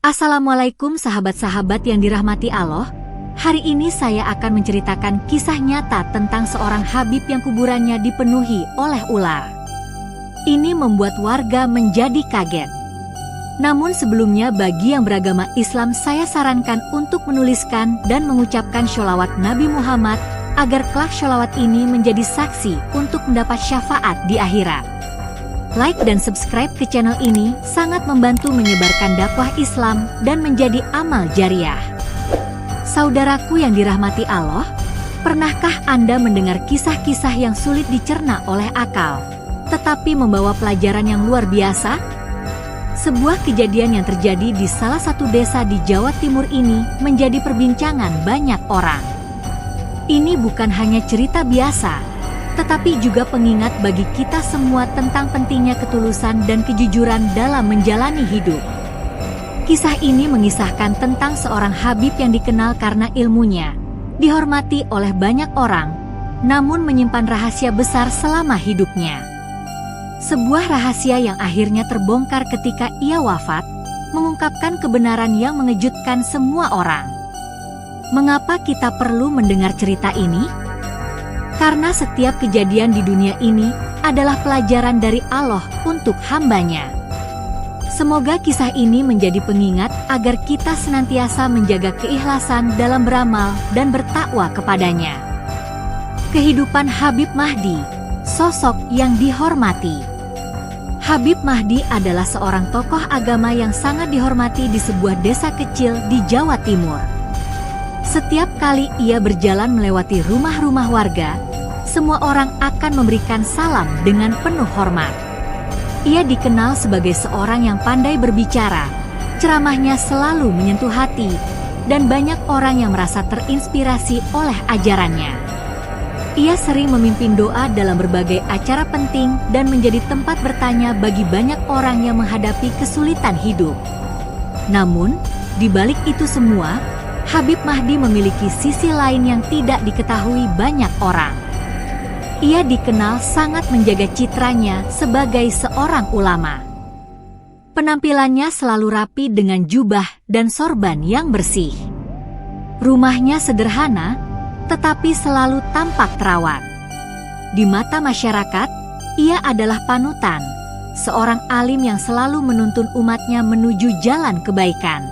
Assalamualaikum sahabat-sahabat yang dirahmati Allah. Hari ini saya akan menceritakan kisah nyata tentang seorang Habib yang kuburannya dipenuhi oleh ular. Ini membuat warga menjadi kaget. Namun sebelumnya bagi yang beragama Islam saya sarankan untuk menuliskan dan mengucapkan sholawat Nabi Muhammad agar kelak sholawat ini menjadi saksi untuk mendapat syafaat di akhirat. Like dan subscribe ke channel ini sangat membantu menyebarkan dakwah Islam dan menjadi amal jariah. Saudaraku yang dirahmati Allah, pernahkah Anda mendengar kisah-kisah yang sulit dicerna oleh akal, tetapi membawa pelajaran yang luar biasa? Sebuah kejadian yang terjadi di salah satu desa di Jawa Timur ini menjadi perbincangan banyak orang. Ini bukan hanya cerita biasa, tetapi juga pengingat bagi kita semua tentang pentingnya ketulusan dan kejujuran dalam menjalani hidup. Kisah ini mengisahkan tentang seorang Habib yang dikenal karena ilmunya, dihormati oleh banyak orang, namun menyimpan rahasia besar selama hidupnya. Sebuah rahasia yang akhirnya terbongkar ketika ia wafat, mengungkapkan kebenaran yang mengejutkan semua orang. Mengapa kita perlu mendengar cerita ini? Karena setiap kejadian di dunia ini adalah pelajaran dari Allah untuk hambanya. Semoga kisah ini menjadi pengingat agar kita senantiasa menjaga keikhlasan dalam beramal dan bertakwa kepadanya. Kehidupan Habib Mahdi, sosok yang dihormati. Habib Mahdi adalah seorang tokoh agama yang sangat dihormati di sebuah desa kecil di Jawa Timur. Setiap kali ia berjalan melewati rumah-rumah warga, semua orang akan memberikan salam dengan penuh hormat. Ia dikenal sebagai seorang yang pandai berbicara, ceramahnya selalu menyentuh hati, dan banyak orang yang merasa terinspirasi oleh ajarannya. Ia sering memimpin doa dalam berbagai acara penting dan menjadi tempat bertanya bagi banyak orang yang menghadapi kesulitan hidup. Namun, di balik itu semua, Habib Mahdi memiliki sisi lain yang tidak diketahui banyak orang. Ia dikenal sangat menjaga citranya sebagai seorang ulama. Penampilannya selalu rapi dengan jubah dan sorban yang bersih. Rumahnya sederhana, tetapi selalu tampak terawat. Di mata masyarakat, ia adalah panutan, seorang alim yang selalu menuntun umatnya menuju jalan kebaikan.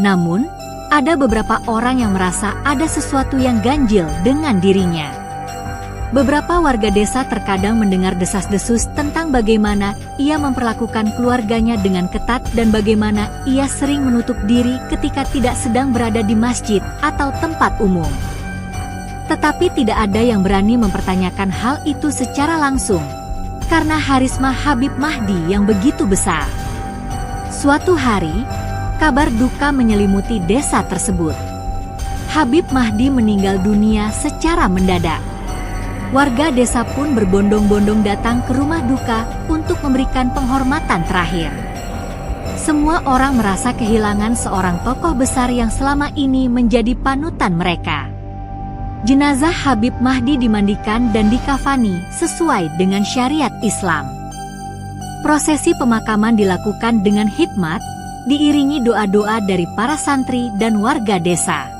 Namun, ada beberapa orang yang merasa ada sesuatu yang ganjil dengan dirinya. Beberapa warga desa terkadang mendengar desas-desus tentang bagaimana ia memperlakukan keluarganya dengan ketat dan bagaimana ia sering menutup diri ketika tidak sedang berada di masjid atau tempat umum. Tetapi tidak ada yang berani mempertanyakan hal itu secara langsung, karena harisma Habib Mahdi yang begitu besar. Suatu hari, kabar duka menyelimuti desa tersebut. Habib Mahdi meninggal dunia secara mendadak. Warga desa pun berbondong-bondong datang ke rumah duka untuk memberikan penghormatan terakhir. Semua orang merasa kehilangan seorang tokoh besar yang selama ini menjadi panutan mereka. Jenazah Habib Mahdi dimandikan dan dikafani sesuai dengan syariat Islam. Prosesi pemakaman dilakukan dengan hikmat, diiringi doa-doa dari para santri dan warga desa.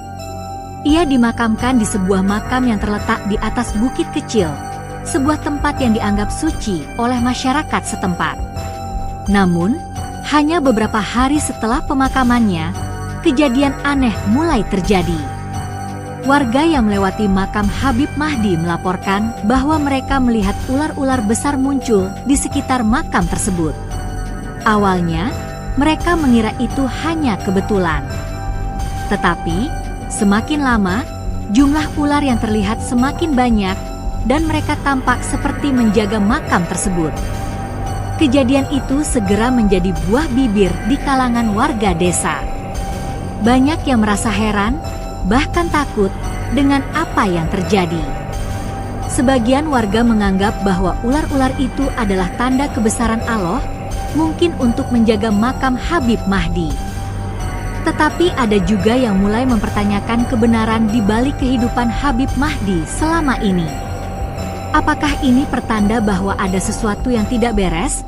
Ia dimakamkan di sebuah makam yang terletak di atas bukit kecil, sebuah tempat yang dianggap suci oleh masyarakat setempat. Namun, hanya beberapa hari setelah pemakamannya, kejadian aneh mulai terjadi. Warga yang melewati makam Habib Mahdi melaporkan bahwa mereka melihat ular-ular besar muncul di sekitar makam tersebut. Awalnya, mereka mengira itu hanya kebetulan. Tetapi, semakin lama, jumlah ular yang terlihat semakin banyak, dan mereka tampak seperti menjaga makam tersebut. Kejadian itu segera menjadi buah bibir di kalangan warga desa. Banyak yang merasa heran, bahkan takut, dengan apa yang terjadi. Sebagian warga menganggap bahwa ular-ular itu adalah tanda kebesaran Allah, mungkin untuk menjaga makam Habib Mahdi. Tetapi ada juga yang mulai mempertanyakan kebenaran di balik kehidupan Habib Mahdi selama ini. Apakah ini pertanda bahwa ada sesuatu yang tidak beres?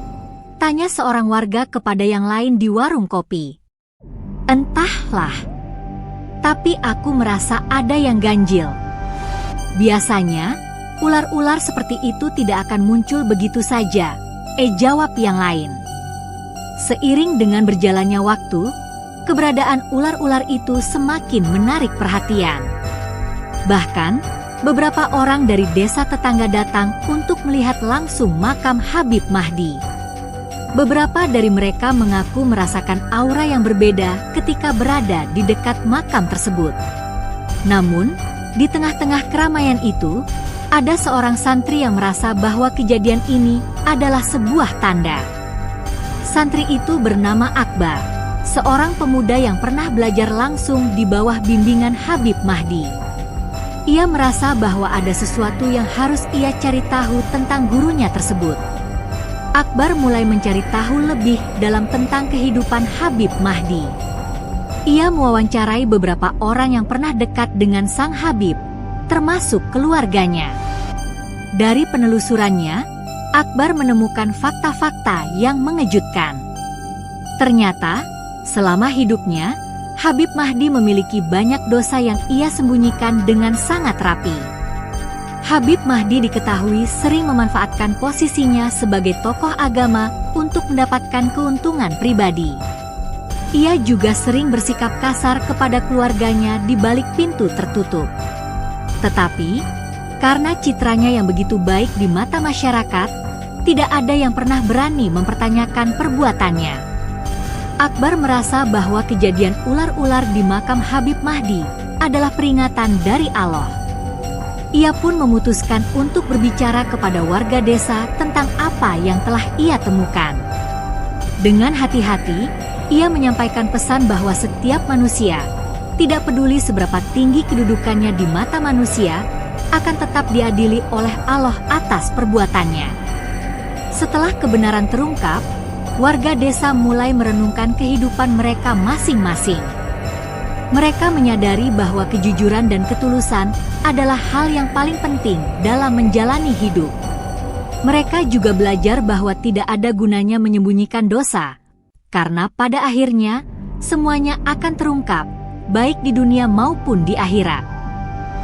Tanya seorang warga kepada yang lain di warung kopi. Entahlah. Tapi aku merasa ada yang ganjil. Biasanya, ular-ular seperti itu tidak akan muncul begitu saja, jawab yang lain. Seiring dengan berjalannya waktu, keberadaan ular-ular itu semakin menarik perhatian. Bahkan, beberapa orang dari desa tetangga datang untuk melihat langsung makam Habib Mahdi. Beberapa dari mereka mengaku merasakan aura yang berbeda ketika berada di dekat makam tersebut. Namun, di tengah-tengah keramaian itu, ada seorang santri yang merasa bahwa kejadian ini adalah sebuah tanda. Santri itu bernama Akbar, seorang pemuda yang pernah belajar langsung di bawah bimbingan Habib Mahdi. Ia merasa bahwa ada sesuatu yang harus ia cari tahu tentang gurunya tersebut. Akbar mulai mencari tahu lebih dalam tentang kehidupan Habib Mahdi. Ia mewawancarai beberapa orang yang pernah dekat dengan sang Habib, termasuk keluarganya. Dari penelusurannya, Akbar menemukan fakta-fakta yang mengejutkan. Ternyata, selama hidupnya, Habib Mahdi memiliki banyak dosa yang ia sembunyikan dengan sangat rapi. Habib Mahdi diketahui sering memanfaatkan posisinya sebagai tokoh agama untuk mendapatkan keuntungan pribadi. Ia juga sering bersikap kasar kepada keluarganya di balik pintu tertutup. Tetapi, karena citranya yang begitu baik di mata masyarakat, tidak ada yang pernah berani mempertanyakan perbuatannya. Akbar merasa bahwa kejadian ular-ular di makam Habib Mahdi adalah peringatan dari Allah. Ia pun memutuskan untuk berbicara kepada warga desa tentang apa yang telah ia temukan. Dengan hati-hati, ia menyampaikan pesan bahwa setiap manusia, tidak peduli seberapa tinggi kedudukannya di mata manusia, akan tetap diadili oleh Allah atas perbuatannya. Setelah kebenaran terungkap, warga desa mulai merenungkan kehidupan mereka masing-masing. Mereka menyadari bahwa kejujuran dan ketulusan adalah hal yang paling penting dalam menjalani hidup. Mereka juga belajar bahwa tidak ada gunanya menyembunyikan dosa, karena pada akhirnya semuanya akan terungkap, baik di dunia maupun di akhirat.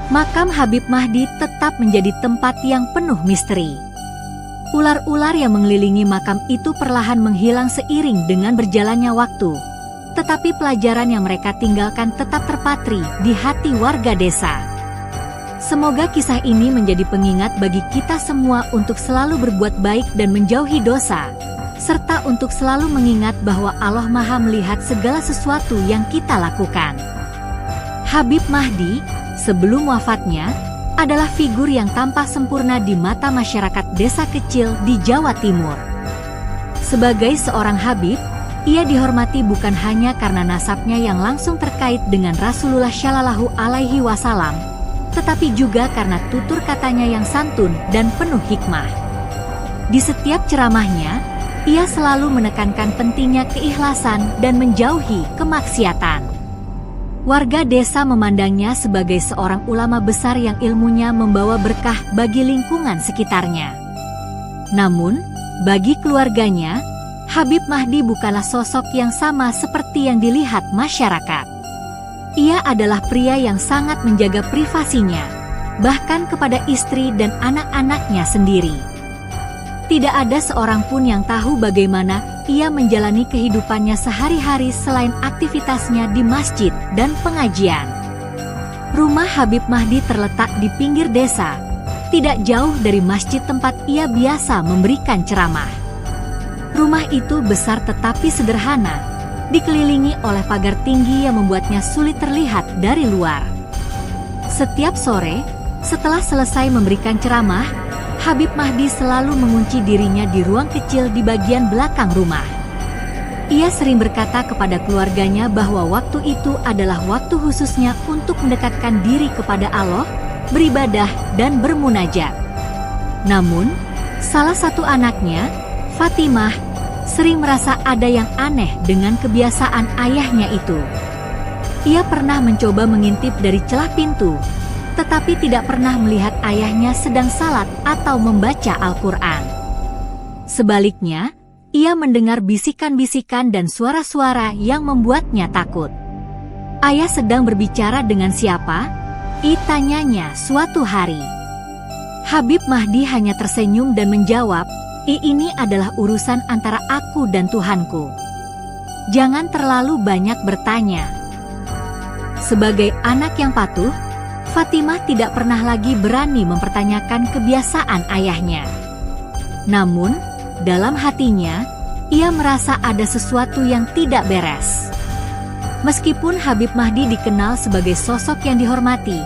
Makam Habib Mahdi tetap menjadi tempat yang penuh misteri. Ular-ular yang mengelilingi makam itu perlahan menghilang seiring dengan berjalannya waktu. Tetapi pelajaran yang mereka tinggalkan tetap terpatri di hati warga desa. Semoga kisah ini menjadi pengingat bagi kita semua untuk selalu berbuat baik dan menjauhi dosa, serta untuk selalu mengingat bahwa Allah Maha melihat segala sesuatu yang kita lakukan. Habib Mahdi, sebelum wafatnya, adalah figur yang tampak sempurna di mata masyarakat desa kecil di Jawa Timur. Sebagai seorang Habib, ia dihormati bukan hanya karena nasabnya yang langsung terkait dengan Rasulullah Shallallahu Alaihi Wasallam, tetapi juga karena tutur katanya yang santun dan penuh hikmah. Di setiap ceramahnya, ia selalu menekankan pentingnya keikhlasan dan menjauhi kemaksiatan. Warga desa memandangnya sebagai seorang ulama besar yang ilmunya membawa berkah bagi lingkungan sekitarnya. Namun, bagi keluarganya, Habib Mahdi bukanlah sosok yang sama seperti yang dilihat masyarakat. Ia adalah pria yang sangat menjaga privasinya, bahkan kepada istri dan anak-anaknya sendiri. Tidak ada seorang pun yang tahu bagaimana ia menjalani kehidupannya sehari-hari selain aktivitasnya di masjid dan pengajian. Rumah Habib Mahdi terletak di pinggir desa, tidak jauh dari masjid tempat ia biasa memberikan ceramah. Rumah itu besar tetapi sederhana, dikelilingi oleh pagar tinggi yang membuatnya sulit terlihat dari luar. Setiap sore, setelah selesai memberikan ceramah, Habib Mahdi selalu mengunci dirinya di ruang kecil di bagian belakang rumah. Ia sering berkata kepada keluarganya bahwa waktu itu adalah waktu khususnya untuk mendekatkan diri kepada Allah, beribadah, dan bermunajat. Namun, salah satu anaknya, Fatimah, sering merasa ada yang aneh dengan kebiasaan ayahnya itu. Ia pernah mencoba mengintip dari celah pintu, tetapi tidak pernah melihat ayahnya sedang salat atau membaca Al-Quran. Sebaliknya, ia mendengar bisikan-bisikan dan suara-suara yang membuatnya takut. Ayah sedang berbicara dengan siapa? Tanyanya suatu hari. Habib Mahdi hanya tersenyum dan menjawab, ini adalah urusan antara aku dan Tuhanku. Jangan terlalu banyak bertanya. Sebagai anak yang patuh, Fatimah tidak pernah lagi berani mempertanyakan kebiasaan ayahnya. Namun, dalam hatinya, ia merasa ada sesuatu yang tidak beres. Meskipun Habib Mahdi dikenal sebagai sosok yang dihormati,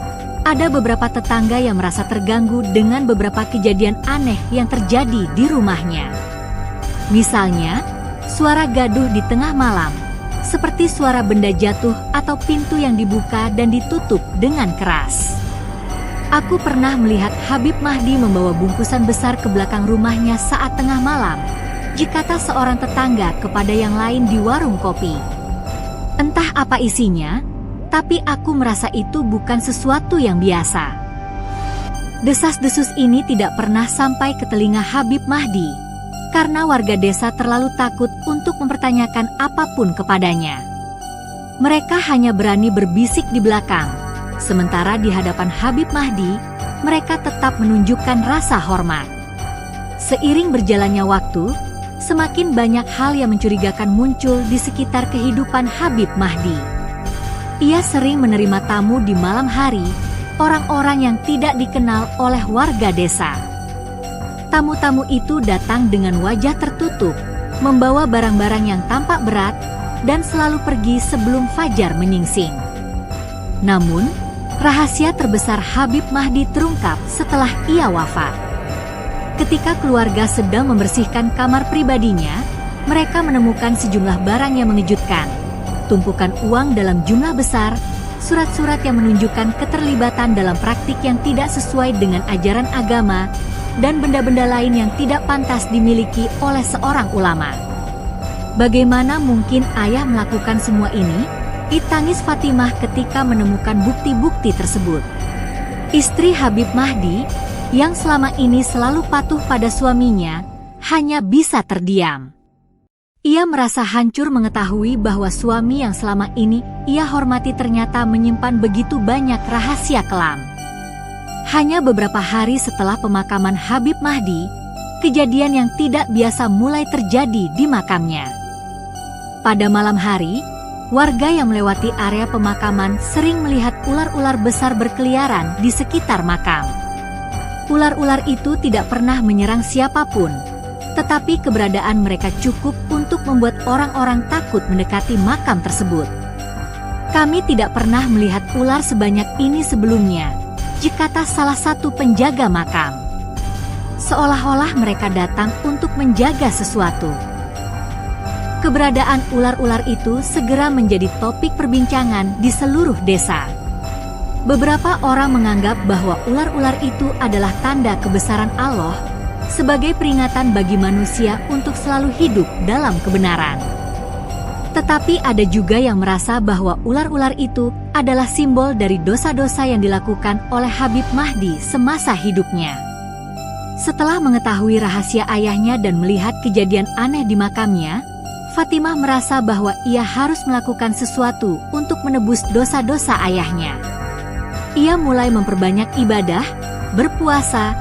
ada beberapa tetangga yang merasa terganggu dengan beberapa kejadian aneh yang terjadi di rumahnya. Misalnya, suara gaduh di tengah malam, seperti suara benda jatuh atau pintu yang dibuka dan ditutup dengan keras. Aku pernah melihat Habib Mahdi membawa bungkusan besar ke belakang rumahnya saat tengah malam, dikata seorang tetangga kepada yang lain di warung kopi. Entah apa isinya, tapi aku merasa itu bukan sesuatu yang biasa. Desas-desus ini tidak pernah sampai ke telinga Habib Mahdi, karena warga desa terlalu takut untuk mempertanyakan apapun kepadanya. Mereka hanya berani berbisik di belakang, sementara di hadapan Habib Mahdi, mereka tetap menunjukkan rasa hormat. Seiring berjalannya waktu, semakin banyak hal yang mencurigakan muncul di sekitar kehidupan Habib Mahdi. Ia sering menerima tamu di malam hari, orang-orang yang tidak dikenal oleh warga desa. Tamu-tamu itu datang dengan wajah tertutup, membawa barang-barang yang tampak berat, dan selalu pergi sebelum fajar menyingsing. Namun, rahasia terbesar Habib Mahdi terungkap setelah ia wafat. Ketika keluarga sedang membersihkan kamar pribadinya, mereka menemukan sejumlah barang yang mengejutkan. Tumpukan uang dalam jumlah besar, surat-surat yang menunjukkan keterlibatan dalam praktik yang tidak sesuai dengan ajaran agama, dan benda-benda lain yang tidak pantas dimiliki oleh seorang ulama. Bagaimana mungkin ayah melakukan semua ini? Tangis Fatimah ketika menemukan bukti-bukti tersebut. Istri Habib Mahdi, yang selama ini selalu patuh pada suaminya, hanya bisa terdiam. Ia merasa hancur mengetahui bahwa suami yang selama ini ia hormati ternyata menyimpan begitu banyak rahasia kelam. Hanya beberapa hari setelah pemakaman Habib Mahdi, kejadian yang tidak biasa mulai terjadi di makamnya. Pada malam hari, warga yang melewati area pemakaman sering melihat ular-ular besar berkeliaran di sekitar makam. Ular-ular itu tidak pernah menyerang siapapun, tetapi keberadaan mereka cukup untuk membuat orang-orang takut mendekati makam tersebut. Kami tidak pernah melihat ular sebanyak ini sebelumnya, kata salah satu penjaga makam. Seolah-olah mereka datang untuk menjaga sesuatu. Keberadaan ular-ular itu segera menjadi topik perbincangan di seluruh desa. Beberapa orang menganggap bahwa ular-ular itu adalah tanda kebesaran Allah, sebagai peringatan bagi manusia untuk selalu hidup dalam kebenaran. Tetapi ada juga yang merasa bahwa ular-ular itu adalah simbol dari dosa-dosa yang dilakukan oleh Habib Mahdi semasa hidupnya. Setelah mengetahui rahasia ayahnya dan melihat kejadian aneh di makamnya, Fatimah merasa bahwa ia harus melakukan sesuatu untuk menebus dosa-dosa ayahnya. Ia mulai memperbanyak ibadah, berpuasa,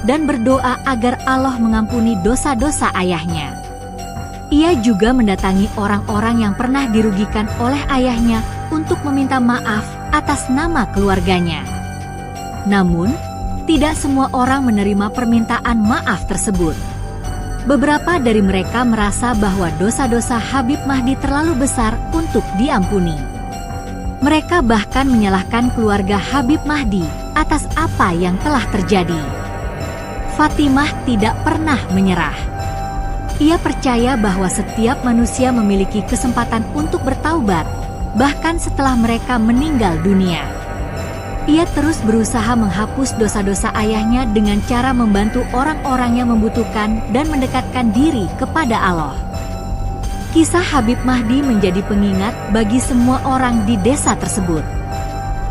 dan berdoa agar Allah mengampuni dosa-dosa ayahnya. Ia juga mendatangi orang-orang yang pernah dirugikan oleh ayahnya untuk meminta maaf atas nama keluarganya. Namun, tidak semua orang menerima permintaan maaf tersebut. Beberapa dari mereka merasa bahwa dosa-dosa Habib Mahdi terlalu besar untuk diampuni. Mereka bahkan menyalahkan keluarga Habib Mahdi atas apa yang telah terjadi. Fatimah tidak pernah menyerah. Ia percaya bahwa setiap manusia memiliki kesempatan untuk bertaubat, bahkan setelah mereka meninggal dunia. Ia terus berusaha menghapus dosa-dosa ayahnya dengan cara membantu orang-orang yang membutuhkan dan mendekatkan diri kepada Allah. Kisah Habib Mahdi menjadi pengingat bagi semua orang di desa tersebut.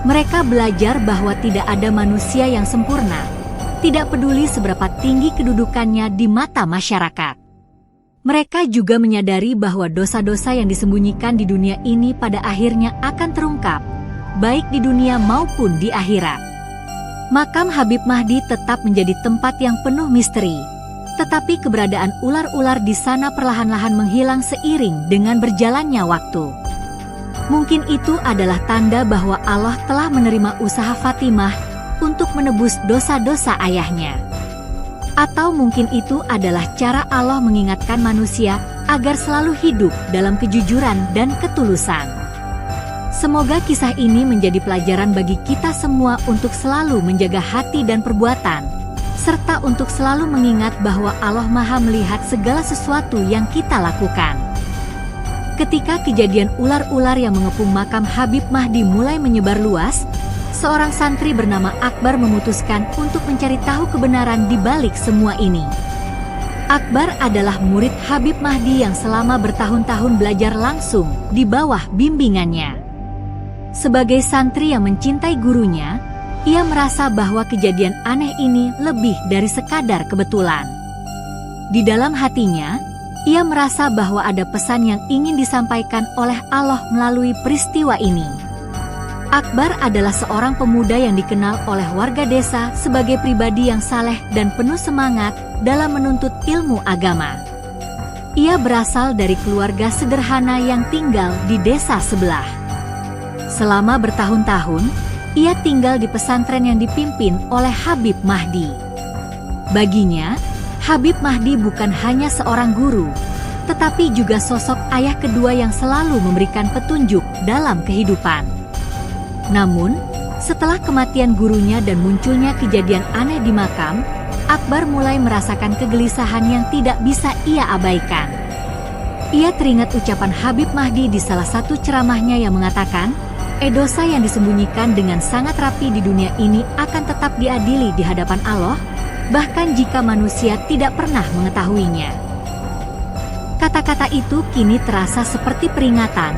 Mereka belajar bahwa tidak ada manusia yang sempurna, tidak peduli seberapa tinggi kedudukannya di mata masyarakat. Mereka juga menyadari bahwa dosa-dosa yang disembunyikan di dunia ini pada akhirnya akan terungkap, baik di dunia maupun di akhirat. Makam Habib Mahdi tetap menjadi tempat yang penuh misteri, tetapi keberadaan ular-ular di sana perlahan-lahan menghilang seiring dengan berjalannya waktu. Mungkin itu adalah tanda bahwa Allah telah menerima usaha Fatimah untuk menebus dosa-dosa ayahnya. Atau mungkin itu adalah cara Allah mengingatkan manusia agar selalu hidup dalam kejujuran dan ketulusan. Semoga kisah ini menjadi pelajaran bagi kita semua untuk selalu menjaga hati dan perbuatan, serta untuk selalu mengingat bahwa Allah Maha melihat segala sesuatu yang kita lakukan. Ketika kejadian ular-ular yang mengepung makam Habib Mahdi mulai menyebar luas, seorang santri bernama Akbar memutuskan untuk mencari tahu kebenaran di balik semua ini. Akbar adalah murid Habib Mahdi yang selama bertahun-tahun belajar langsung di bawah bimbingannya. Sebagai santri yang mencintai gurunya, ia merasa bahwa kejadian aneh ini lebih dari sekadar kebetulan. Di dalam hatinya, ia merasa bahwa ada pesan yang ingin disampaikan oleh Allah melalui peristiwa ini. Akbar adalah seorang pemuda yang dikenal oleh warga desa sebagai pribadi yang saleh dan penuh semangat dalam menuntut ilmu agama. Ia berasal dari keluarga sederhana yang tinggal di desa sebelah. Selama bertahun-tahun, ia tinggal di pesantren yang dipimpin oleh Habib Mahdi. Baginya, Habib Mahdi bukan hanya seorang guru, tetapi juga sosok ayah kedua yang selalu memberikan petunjuk dalam kehidupan. Namun, setelah kematian gurunya dan munculnya kejadian aneh di makam, Akbar mulai merasakan kegelisahan yang tidak bisa ia abaikan. Ia teringat ucapan Habib Mahdi di salah satu ceramahnya yang mengatakan, dosa yang disembunyikan dengan sangat rapi di dunia ini akan tetap diadili di hadapan Allah, bahkan jika manusia tidak pernah mengetahuinya. Kata-kata itu kini terasa seperti peringatan,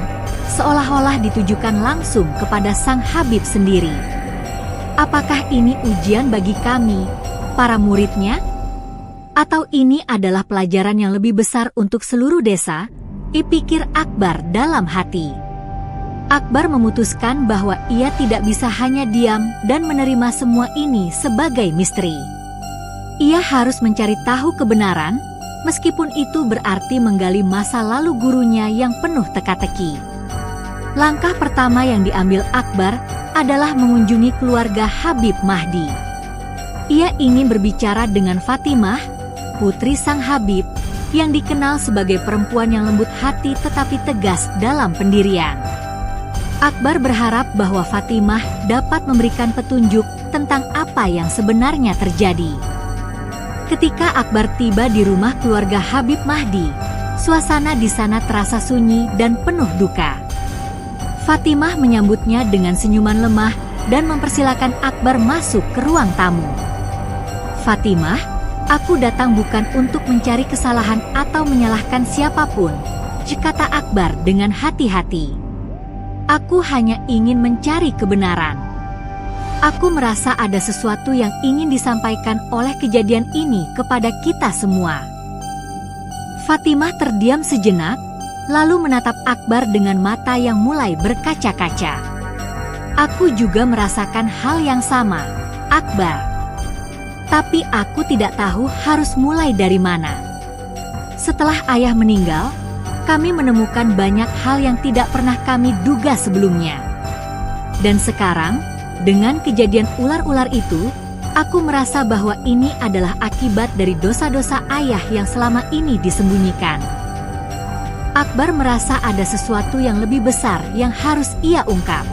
seolah-olah ditujukan langsung kepada sang Habib sendiri. Apakah ini ujian bagi kami, para muridnya? Atau ini adalah pelajaran yang lebih besar untuk seluruh desa? Pikir Akbar dalam hati. Akbar memutuskan bahwa ia tidak bisa hanya diam dan menerima semua ini sebagai misteri. Ia harus mencari tahu kebenaran, meskipun itu berarti menggali masa lalu gurunya yang penuh teka-teki. Langkah pertama yang diambil Akbar adalah mengunjungi keluarga Habib Mahdi. Ia ingin berbicara dengan Fatimah, putri sang Habib, yang dikenal sebagai perempuan yang lembut hati tetapi tegas dalam pendirian. Akbar berharap bahwa Fatimah dapat memberikan petunjuk tentang apa yang sebenarnya terjadi. Ketika Akbar tiba di rumah keluarga Habib Mahdi, suasana di sana terasa sunyi dan penuh duka. Fatimah menyambutnya dengan senyuman lemah dan mempersilakan Akbar masuk ke ruang tamu. Fatimah, aku datang bukan untuk mencari kesalahan atau menyalahkan siapapun, kata Akbar dengan hati-hati. Aku hanya ingin mencari kebenaran. Aku merasa ada sesuatu yang ingin disampaikan oleh kejadian ini kepada kita semua. Fatimah terdiam sejenak, lalu menatap Akbar dengan mata yang mulai berkaca-kaca. Aku juga merasakan hal yang sama, Akbar. Tapi aku tidak tahu harus mulai dari mana. Setelah ayah meninggal, kami menemukan banyak hal yang tidak pernah kami duga sebelumnya. Dan sekarang, dengan kejadian ular-ular itu, aku merasa bahwa ini adalah akibat dari dosa-dosa ayah yang selama ini disembunyikan. Akbar merasa ada sesuatu yang lebih besar yang harus ia ungkap.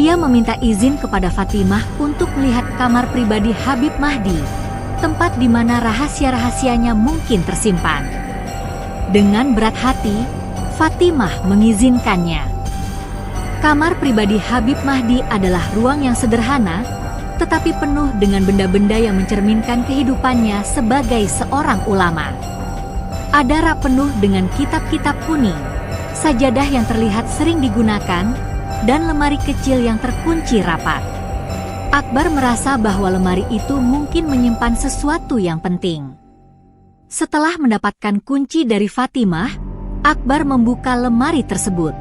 Ia meminta izin kepada Fatimah untuk melihat kamar pribadi Habib Mahdi, tempat di mana rahasia-rahasianya mungkin tersimpan. Dengan berat hati, Fatimah mengizinkannya. Kamar pribadi Habib Mahdi adalah ruang yang sederhana, tetapi penuh dengan benda-benda yang mencerminkan kehidupannya sebagai seorang ulama. Ada rak penuh dengan kitab-kitab kuning, sajadah yang terlihat sering digunakan, dan lemari kecil yang terkunci rapat. Akbar merasa bahwa lemari itu mungkin menyimpan sesuatu yang penting. Setelah mendapatkan kunci dari Fatimah, Akbar membuka lemari tersebut.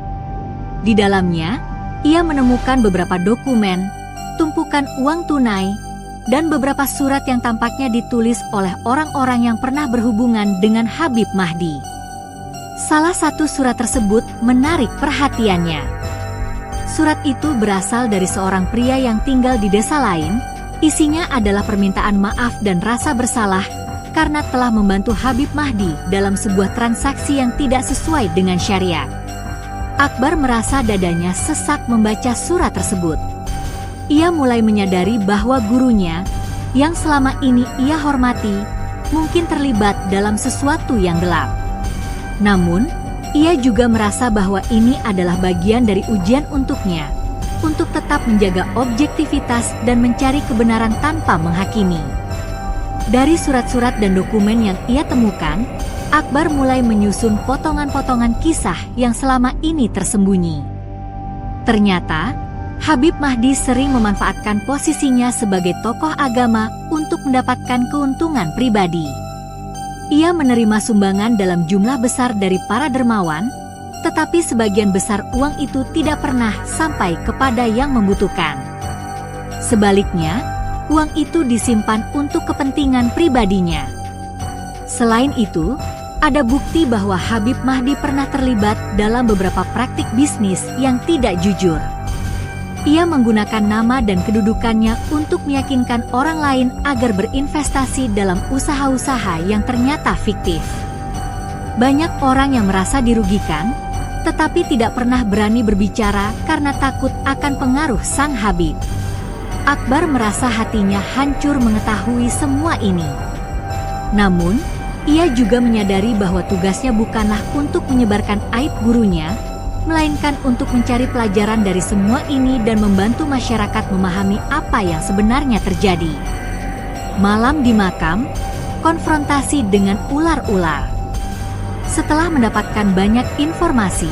Di dalamnya, ia menemukan beberapa dokumen, tumpukan uang tunai, dan beberapa surat yang tampaknya ditulis oleh orang-orang yang pernah berhubungan dengan Habib Mahdi. Salah satu surat tersebut menarik perhatiannya. Surat itu berasal dari seorang pria yang tinggal di desa lain. Isinya adalah permintaan maaf dan rasa bersalah karena telah membantu Habib Mahdi dalam sebuah transaksi yang tidak sesuai dengan syariat. Akbar merasa dadanya sesak membaca surat tersebut. Ia mulai menyadari bahwa gurunya, yang selama ini ia hormati, mungkin terlibat dalam sesuatu yang gelap. Namun, ia juga merasa bahwa ini adalah bagian dari ujian untuknya, untuk tetap menjaga objektivitas dan mencari kebenaran tanpa menghakimi. Dari surat-surat dan dokumen yang ia temukan, Akbar mulai menyusun potongan-potongan kisah yang selama ini tersembunyi. Ternyata, Habib Mahdi sering memanfaatkan posisinya sebagai tokoh agama untuk mendapatkan keuntungan pribadi. Ia menerima sumbangan dalam jumlah besar dari para dermawan, tetapi sebagian besar uang itu tidak pernah sampai kepada yang membutuhkan. Sebaliknya, uang itu disimpan untuk kepentingan pribadinya. Selain itu, ada bukti bahwa Habib Mahdi pernah terlibat dalam beberapa praktik bisnis yang tidak jujur. Ia menggunakan nama dan kedudukannya untuk meyakinkan orang lain agar berinvestasi dalam usaha-usaha yang ternyata fiktif. Banyak orang yang merasa dirugikan, tetapi tidak pernah berani berbicara karena takut akan pengaruh sang Habib. Akbar merasa hatinya hancur mengetahui semua ini. Namun, ia juga menyadari bahwa tugasnya bukanlah untuk menyebarkan aib gurunya, melainkan untuk mencari pelajaran dari semua ini dan membantu masyarakat memahami apa yang sebenarnya terjadi. Malam di makam, konfrontasi dengan ular-ular. Setelah mendapatkan banyak informasi,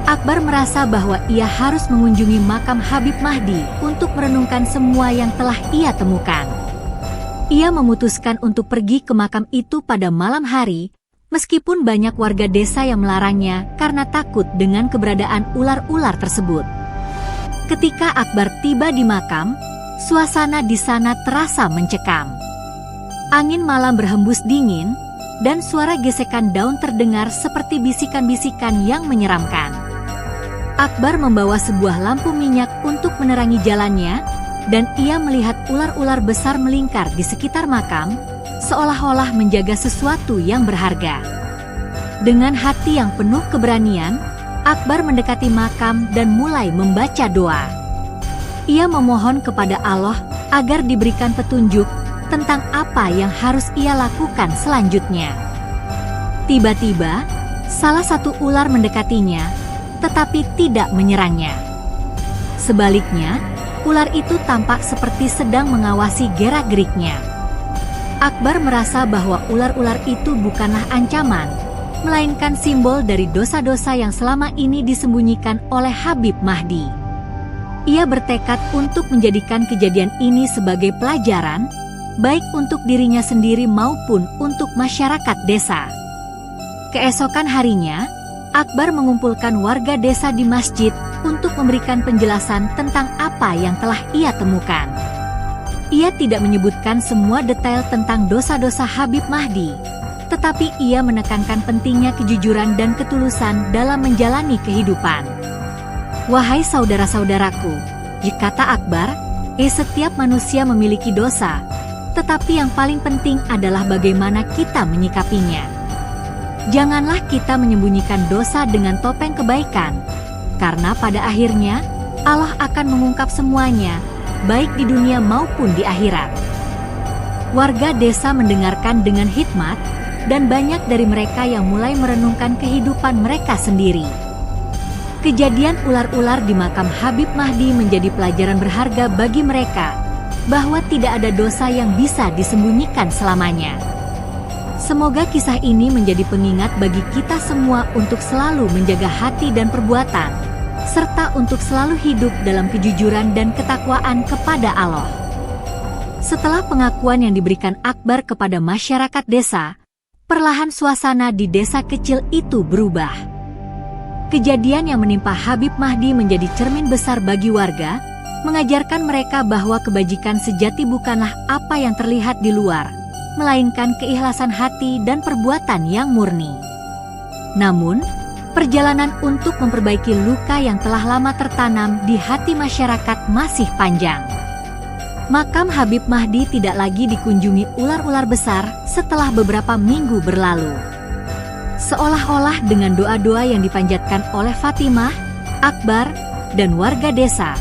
Akbar merasa bahwa ia harus mengunjungi makam Habib Mahdi untuk merenungkan semua yang telah ia temukan. Ia memutuskan untuk pergi ke makam itu pada malam hari, meskipun banyak warga desa yang melarangnya karena takut dengan keberadaan ular-ular tersebut. Ketika Akbar tiba di makam, suasana di sana terasa mencekam. Angin malam berhembus dingin, dan suara gesekan daun terdengar seperti bisikan-bisikan yang menyeramkan. Akbar membawa sebuah lampu minyak untuk menerangi jalannya, dan ia melihat ular-ular besar melingkar di sekitar makam, seolah-olah menjaga sesuatu yang berharga. Dengan hati yang penuh keberanian, Akbar mendekati makam dan mulai membaca doa. Ia memohon kepada Allah agar diberikan petunjuk tentang apa yang harus ia lakukan selanjutnya. Tiba-tiba, salah satu ular mendekatinya, tetapi tidak menyerangnya. Sebaliknya, ular itu tampak seperti sedang mengawasi gerak-geriknya. Akbar merasa bahwa ular-ular itu bukanlah ancaman, melainkan simbol dari dosa-dosa yang selama ini disembunyikan oleh Habib Mahdi. Ia bertekad untuk menjadikan kejadian ini sebagai pelajaran, baik untuk dirinya sendiri maupun untuk masyarakat desa. Keesokan harinya, Akbar mengumpulkan warga desa di masjid untuk memberikan penjelasan tentang apa yang telah ia temukan. Ia tidak menyebutkan semua detail tentang dosa-dosa Habib Mahdi, tetapi ia menekankan pentingnya kejujuran dan ketulusan dalam menjalani kehidupan. Wahai saudara-saudaraku, kata Akbar, setiap manusia memiliki dosa, tetapi yang paling penting adalah bagaimana kita menyikapinya. Janganlah kita menyembunyikan dosa dengan topeng kebaikan, karena pada akhirnya Allah akan mengungkap semuanya, baik di dunia maupun di akhirat. Warga desa mendengarkan dengan hikmat, dan banyak dari mereka yang mulai merenungkan kehidupan mereka sendiri. Kejadian ular-ular di makam Habib Mahdi menjadi pelajaran berharga bagi mereka, bahwa tidak ada dosa yang bisa disembunyikan selamanya. Semoga kisah ini menjadi pengingat bagi kita semua untuk selalu menjaga hati dan perbuatan, serta untuk selalu hidup dalam kejujuran dan ketakwaan kepada Allah. Setelah pengakuan yang diberikan Akbar kepada masyarakat desa, perlahan suasana di desa kecil itu berubah. Kejadian yang menimpa Habib Mahdi menjadi cermin besar bagi warga, mengajarkan mereka bahwa kebajikan sejati bukanlah apa yang terlihat di luar, melainkan keikhlasan hati dan perbuatan yang murni. Namun, perjalanan untuk memperbaiki luka yang telah lama tertanam di hati masyarakat masih panjang. Makam Habib Mahdi tidak lagi dikunjungi ular-ular besar setelah beberapa minggu berlalu. Seolah-olah dengan doa-doa yang dipanjatkan oleh Fatimah, Akbar, dan warga desa,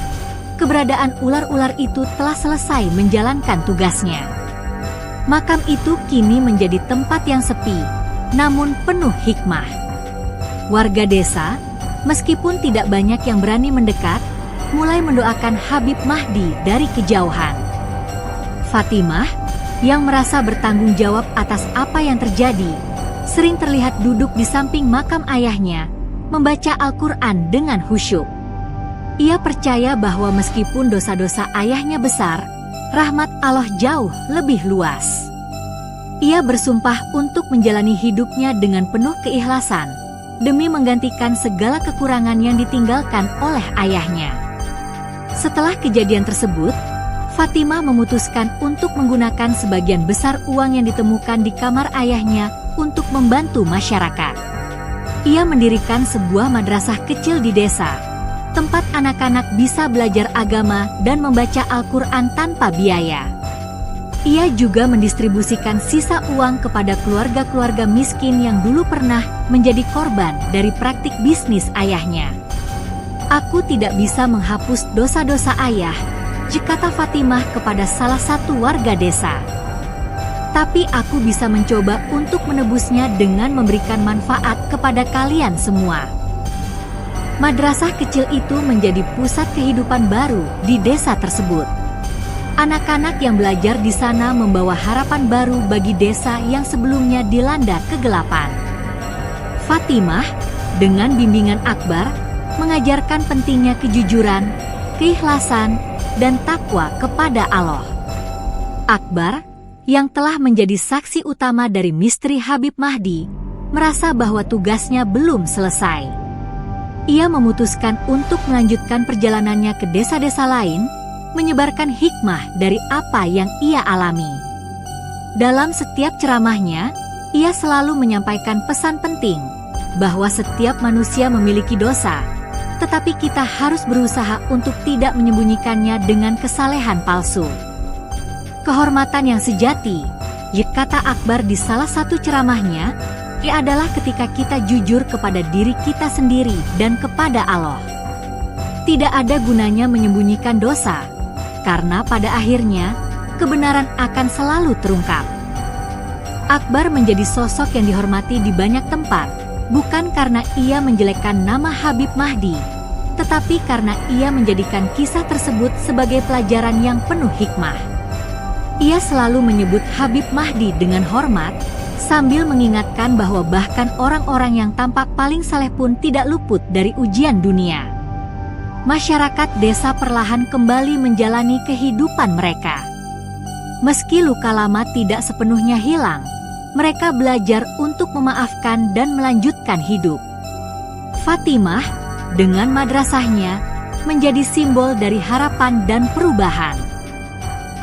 keberadaan ular-ular itu telah selesai menjalankan tugasnya. Makam itu kini menjadi tempat yang sepi, namun penuh hikmah. Warga desa, meskipun tidak banyak yang berani mendekat, mulai mendoakan Habib Mahdi dari kejauhan. Fatimah, yang merasa bertanggung jawab atas apa yang terjadi, sering terlihat duduk di samping makam ayahnya, membaca Al-Quran dengan khusyuk. Ia percaya bahwa meskipun dosa-dosa ayahnya besar, rahmat Allah jauh lebih luas. Ia bersumpah untuk menjalani hidupnya dengan penuh keikhlasan, demi menggantikan segala kekurangan yang ditinggalkan oleh ayahnya. Setelah kejadian tersebut, Fatimah memutuskan untuk menggunakan sebagian besar uang yang ditemukan di kamar ayahnya untuk membantu masyarakat. Ia mendirikan sebuah madrasah kecil di desa, tempat anak-anak bisa belajar agama dan membaca Al-Quran tanpa biaya. Ia juga mendistribusikan sisa uang kepada keluarga-keluarga miskin yang dulu pernah menjadi korban dari praktik bisnis ayahnya. "Aku tidak bisa menghapus dosa-dosa ayah," kata Fatimah kepada salah satu warga desa. "Tapi aku bisa mencoba untuk menebusnya dengan memberikan manfaat kepada kalian semua." Madrasah kecil itu menjadi pusat kehidupan baru di desa tersebut. Anak-anak yang belajar di sana membawa harapan baru bagi desa yang sebelumnya dilanda kegelapan. Fatimah, dengan bimbingan Akbar, mengajarkan pentingnya kejujuran, keikhlasan, dan takwa kepada Allah. Akbar, yang telah menjadi saksi utama dari misteri Habib Mahdi, merasa bahwa tugasnya belum selesai. Ia memutuskan untuk melanjutkan perjalanannya ke desa-desa lain, menyebarkan hikmah dari apa yang ia alami. Dalam setiap ceramahnya, ia selalu menyampaikan pesan penting, bahwa setiap manusia memiliki dosa, tetapi kita harus berusaha untuk tidak menyembunyikannya dengan kesalehan palsu. Kehormatan yang sejati, kata Akbar di salah satu ceramahnya, adalah ketika kita jujur kepada diri kita sendiri dan kepada Allah. Tidak ada gunanya menyembunyikan dosa, karena pada akhirnya, kebenaran akan selalu terungkap. Akbar menjadi sosok yang dihormati di banyak tempat, bukan karena ia menjelekkan nama Habib Mahdi, tetapi karena ia menjadikan kisah tersebut sebagai pelajaran yang penuh hikmah. Ia selalu menyebut Habib Mahdi dengan hormat, sambil mengingatkan bahwa bahkan orang-orang yang tampak paling saleh pun tidak luput dari ujian dunia. Masyarakat desa perlahan kembali menjalani kehidupan mereka. Meski luka lama tidak sepenuhnya hilang, mereka belajar untuk memaafkan dan melanjutkan hidup. Fatimah, dengan madrasahnya, menjadi simbol dari harapan dan perubahan.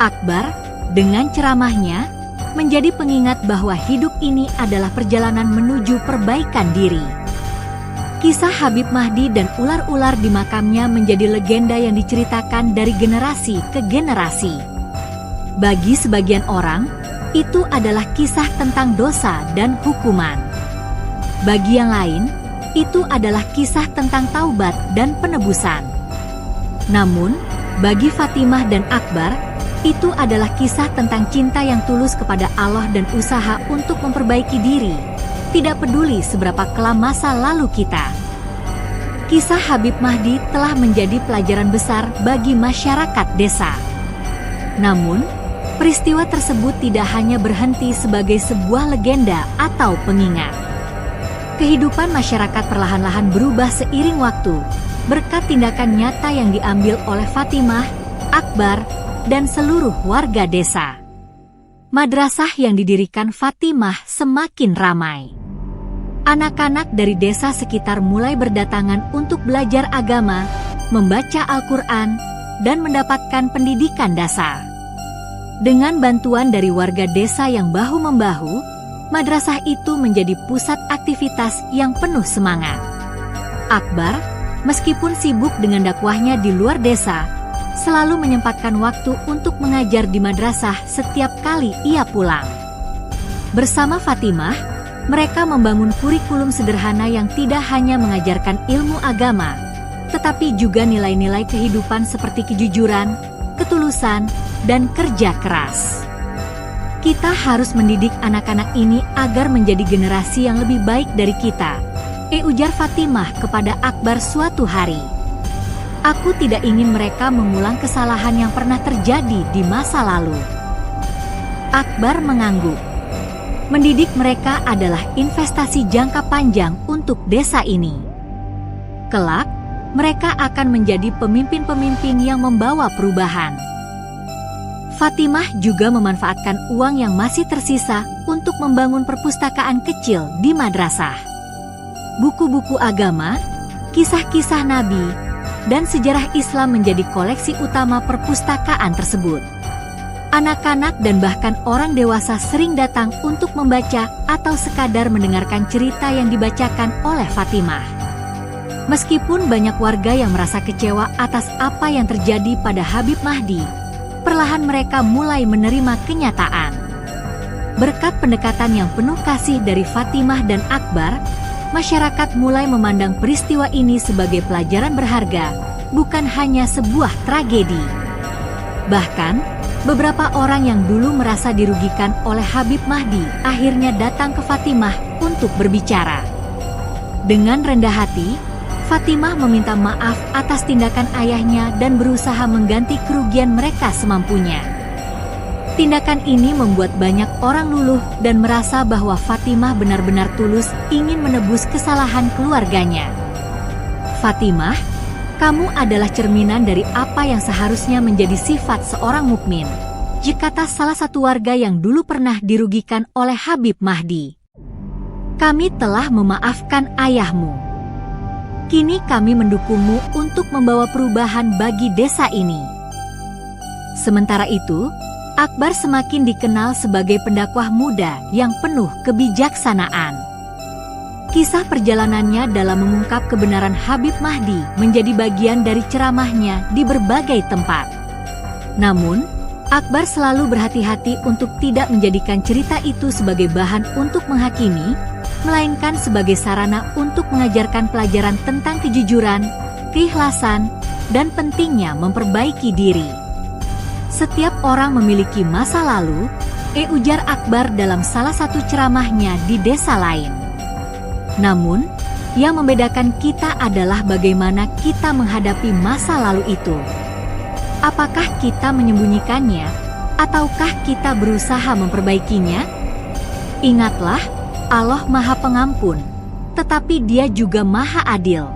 Akbar, dengan ceramahnya, menjadi pengingat bahwa hidup ini adalah perjalanan menuju perbaikan diri. Kisah Habib Mahdi dan ular-ular di makamnya menjadi legenda yang diceritakan dari generasi ke generasi. Bagi sebagian orang, itu adalah kisah tentang dosa dan hukuman. Bagi yang lain, itu adalah kisah tentang taubat dan penebusan. Namun, bagi Fatimah dan Akbar, itu adalah kisah tentang cinta yang tulus kepada Allah dan usaha untuk memperbaiki diri, tidak peduli seberapa kelam masa lalu kita. Kisah Habib Mahdi telah menjadi pelajaran besar bagi masyarakat desa. Namun, peristiwa tersebut tidak hanya berhenti sebagai sebuah legenda atau pengingat. Kehidupan masyarakat perlahan-lahan berubah seiring waktu, berkat tindakan nyata yang diambil oleh Fatimah, Akbar, dan seluruh warga desa. madrasah yang didirikan Fatimah semakin ramai. Anak-anak dari desa sekitar mulai berdatangan untuk belajar agama, membaca Al-Quran, dan mendapatkan pendidikan dasar. Dengan bantuan dari warga desa yang bahu-membahu, madrasah itu menjadi pusat aktivitas yang penuh semangat. Akbar, meskipun sibuk dengan dakwahnya di luar desa, selalu menyempatkan waktu untuk mengajar di madrasah setiap kali ia pulang. Bersama Fatimah, mereka membangun kurikulum sederhana yang tidak hanya mengajarkan ilmu agama, tetapi juga nilai-nilai kehidupan seperti kejujuran, ketulusan, dan kerja keras. Kita harus mendidik anak-anak ini agar menjadi generasi yang lebih baik dari kita, ujar Fatimah kepada Akbar suatu hari. Aku tidak ingin mereka mengulang kesalahan yang pernah terjadi di masa lalu. Akbar mengangguk. Mendidik mereka adalah investasi jangka panjang untuk desa ini. Kelak, mereka akan menjadi pemimpin-pemimpin yang membawa perubahan. Fatimah juga memanfaatkan uang yang masih tersisa untuk membangun perpustakaan kecil di madrasah. Buku-buku agama, kisah-kisah Nabi, dan sejarah Islam menjadi koleksi utama perpustakaan tersebut. Anak-anak dan bahkan orang dewasa sering datang untuk membaca atau sekadar mendengarkan cerita yang dibacakan oleh Fatimah. Meskipun banyak warga yang merasa kecewa atas apa yang terjadi pada Habib Mahdi, perlahan mereka mulai menerima kenyataan. Berkat pendekatan yang penuh kasih dari Fatimah dan Akbar, masyarakat mulai memandang peristiwa ini sebagai pelajaran berharga, bukan hanya sebuah tragedi. Bahkan, beberapa orang yang dulu merasa dirugikan oleh Habib Mahdi akhirnya datang ke Fatimah untuk berbicara. Dengan rendah hati, Fatimah meminta maaf atas tindakan ayahnya dan berusaha mengganti kerugian mereka semampunya. Tindakan ini membuat banyak orang luluh dan merasa bahwa Fatimah benar-benar tulus ingin menebus kesalahan keluarganya. Fatimah, kamu adalah cerminan dari apa yang seharusnya menjadi sifat seorang mukmin, kata salah satu warga yang dulu pernah dirugikan oleh Habib Mahdi. Kami telah memaafkan ayahmu. Kini kami mendukungmu untuk membawa perubahan bagi desa ini. Sementara itu, Akbar semakin dikenal sebagai pendakwah muda yang penuh kebijaksanaan. Kisah perjalanannya dalam mengungkap kebenaran Habib Mahdi menjadi bagian dari ceramahnya di berbagai tempat. Namun, Akbar selalu berhati-hati untuk tidak menjadikan cerita itu sebagai bahan untuk menghakimi, melainkan sebagai sarana untuk mengajarkan pelajaran tentang kejujuran, keikhlasan, dan pentingnya memperbaiki diri. Setiap orang memiliki masa lalu, ujar Akbar dalam salah satu ceramahnya di desa lain. Namun, yang membedakan kita adalah bagaimana kita menghadapi masa lalu itu. Apakah kita menyembunyikannya, ataukah kita berusaha memperbaikinya? Ingatlah, Allah Maha Pengampun, tetapi Dia juga Maha Adil.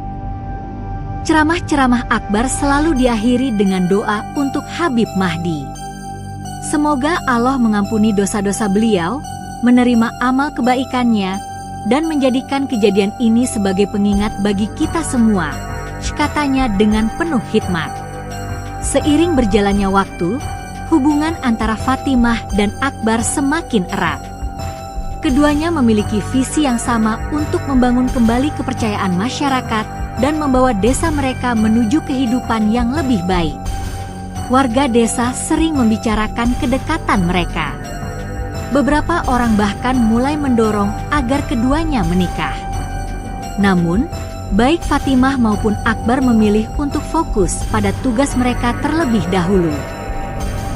Ceramah-ceramah Akbar selalu diakhiri dengan doa untuk Habib Mahdi. Semoga Allah mengampuni dosa-dosa beliau, menerima amal kebaikannya, dan menjadikan kejadian ini sebagai pengingat bagi kita semua, katanya dengan penuh hikmat. Seiring berjalannya waktu, hubungan antara Fatimah dan Akbar semakin erat. Keduanya memiliki visi yang sama untuk membangun kembali kepercayaan masyarakat dan membawa desa mereka menuju kehidupan yang lebih baik. Warga desa sering membicarakan kedekatan mereka. Beberapa orang bahkan mulai mendorong agar keduanya menikah. Namun, baik Fatimah maupun Akbar memilih untuk fokus pada tugas mereka terlebih dahulu.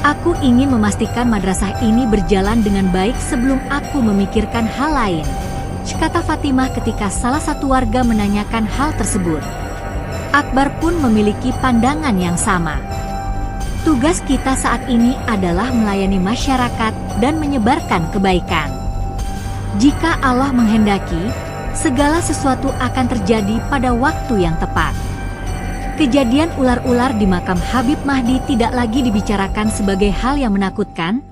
Aku ingin memastikan madrasah ini berjalan dengan baik sebelum aku memikirkan hal lain, kata Fatimah ketika salah satu warga menanyakan hal tersebut. Akbar pun memiliki pandangan yang sama. Tugas kita saat ini adalah melayani masyarakat dan menyebarkan kebaikan. Jika Allah menghendaki, segala sesuatu akan terjadi pada waktu yang tepat. Kejadian ular-ular di makam Habib Mahdi tidak lagi dibicarakan sebagai hal yang menakutkan,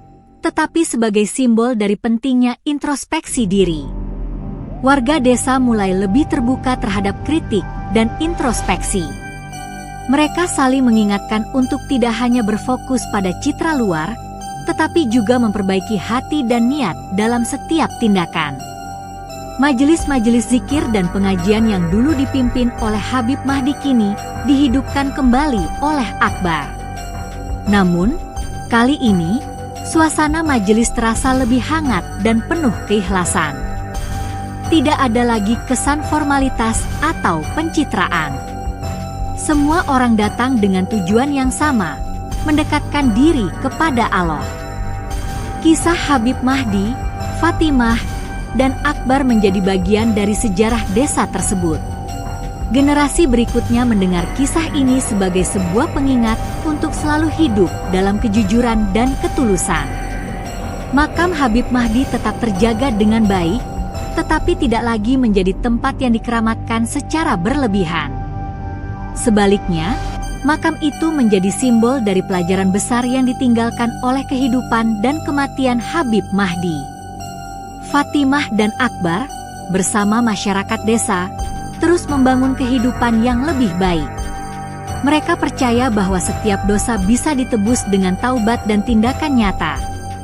tetapi sebagai simbol dari pentingnya introspeksi diri. Warga desa mulai lebih terbuka terhadap kritik dan introspeksi. Mereka saling mengingatkan untuk tidak hanya berfokus pada citra luar, tetapi juga memperbaiki hati dan niat dalam setiap tindakan. Majelis-majelis zikir dan pengajian yang dulu dipimpin oleh Habib Mahdi kini dihidupkan kembali oleh Akbar. Namun, kali ini, suasana majelis terasa lebih hangat dan penuh keikhlasan. Tidak ada lagi kesan formalitas atau pencitraan. Semua orang datang dengan tujuan yang sama, mendekatkan diri kepada Allah. Kisah Habib Mahdi, Fatimah, dan Akbar menjadi bagian dari sejarah desa tersebut. Generasi berikutnya mendengar kisah ini sebagai sebuah pengingat untuk selalu hidup dalam kejujuran dan ketulusan. Makam Habib Mahdi tetap terjaga dengan baik, tetapi tidak lagi menjadi tempat yang dikeramatkan secara berlebihan. Sebaliknya, makam itu menjadi simbol dari pelajaran besar yang ditinggalkan oleh kehidupan dan kematian Habib Mahdi. Fatimah dan Akbar, bersama masyarakat desa, terus membangun kehidupan yang lebih baik. Mereka percaya bahwa setiap dosa bisa ditebus dengan taubat dan tindakan nyata,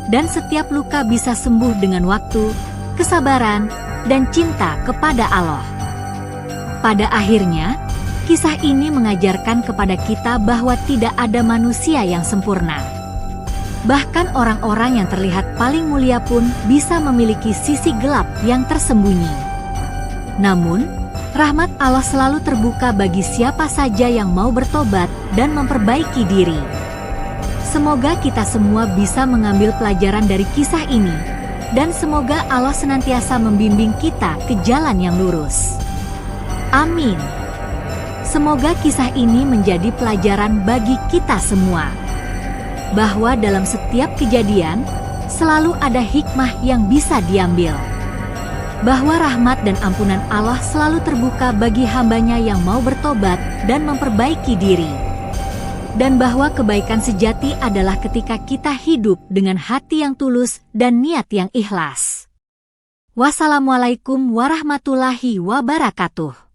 dan setiap luka bisa sembuh dengan waktu, kesabaran, dan cinta kepada Allah. Pada akhirnya, kisah ini mengajarkan kepada kita bahwa tidak ada manusia yang sempurna. Bahkan orang-orang yang terlihat paling mulia pun bisa memiliki sisi gelap yang tersembunyi. Namun, rahmat Allah selalu terbuka bagi siapa saja yang mau bertobat dan memperbaiki diri. Semoga kita semua bisa mengambil pelajaran dari kisah ini, dan semoga Allah senantiasa membimbing kita ke jalan yang lurus. Amin. Semoga kisah ini menjadi pelajaran bagi kita semua, bahwa dalam setiap kejadian selalu ada hikmah yang bisa diambil, bahwa rahmat dan ampunan Allah selalu terbuka bagi hambanya yang mau bertobat dan memperbaiki diri, dan bahwa kebaikan sejati adalah ketika kita hidup dengan hati yang tulus dan niat yang ikhlas. Wassalamualaikum warahmatullahi wabarakatuh.